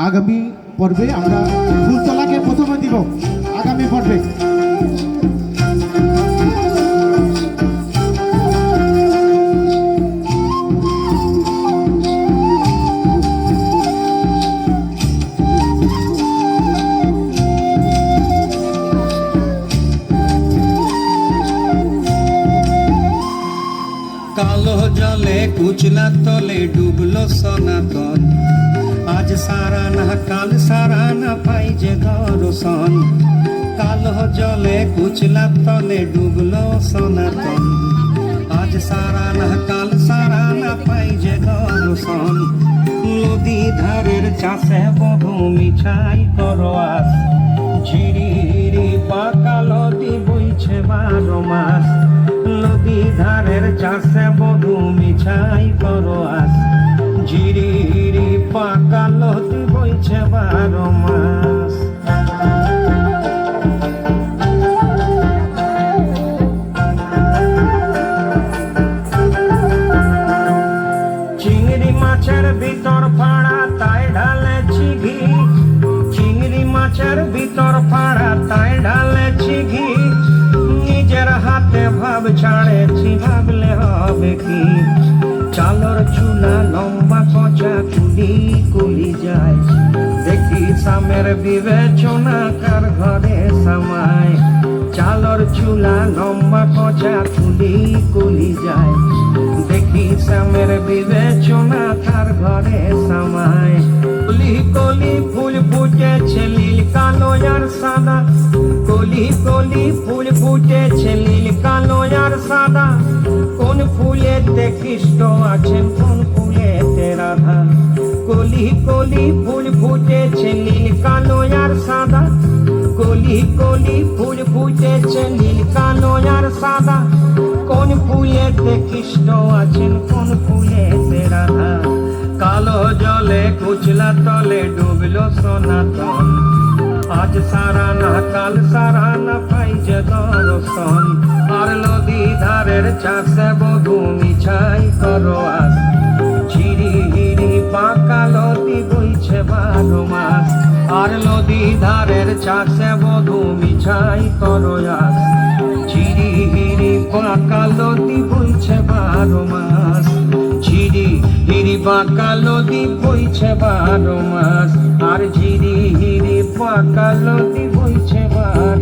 আগামী পর্বে আমরা ফুলতলাকে প্রথমে দিব আগামী পর্বে। কালো জলে কুচলা তলে ডুবলো সনাতন, আজ সারা না কাল সারা না পাই যে দর্শন। কালো জলে কুচলা তলে ডুবলো সনাতন, আজ সারা না কাল সারা না পাই যে দর্শন। নদী ধারের চাষে বধু মিঠাই করো আস, ঝিরিরি পাকা নদী বইছে 12 মাস। নদী ধারের চাষে বধু মিঠাই করো আস, ঝিরিরি পাকা নদী বইছে 12 মাস। চিংড়ি মাছের ভিতর ফাড়া তাই ঢালেছি ঘি, চিংড়ি মাছের ভিতর ফাড়া তাই ঢালেছি ঘি। নিজের হাতে ভাব ছাড়েছি ভাবলে হবে কি, চালর চুলা লম্বা কচা কুলি কুলি যায়। দেখি সামের বিবেচনা কার ঘরে সামায়, চালর চুলা লম্বা কচা কুলি কুলি যায়। দেখি সামের বিবেচনা কার ঘরে সামায়। কলি কলি ফুল ফুটেছে নীল কালো আর সাদা, কলি কলি ফুল ফুটেছে নীল কালো আর সাদা। কোন ফুলেতে কৃষ্ণ আছেন কোন ফুলেতে রাধা। কলি কলি ফুল ফুটেছে নীল কালো আর সাদা, কলি কলি ফুল ফুটেছে নীল কালো আর সাদা। কোন ফুলেতে কৃষ্ণ আছেন কোন ফুলেতে রাধা। কালো জলে কুচলা তলে ডুবলো সনাতন, আজ সারা না কাল সারা না পাই যে দর্শন। আর নদী ধারের চাষে বধু মিঠাই করো আস, ঝিরিহিরি পাকা নদী বইছে 12 মাস। আর নদী ধারের চাষে বধু মিঠাই করো আস, ঝিরিহিরি পাকা নদী বইছে 12 মাস। ঝিরিহিরি পাকা নদী বইছে 12 মাস, আর ঝিরিহিরি পাকা নদী বইছে 12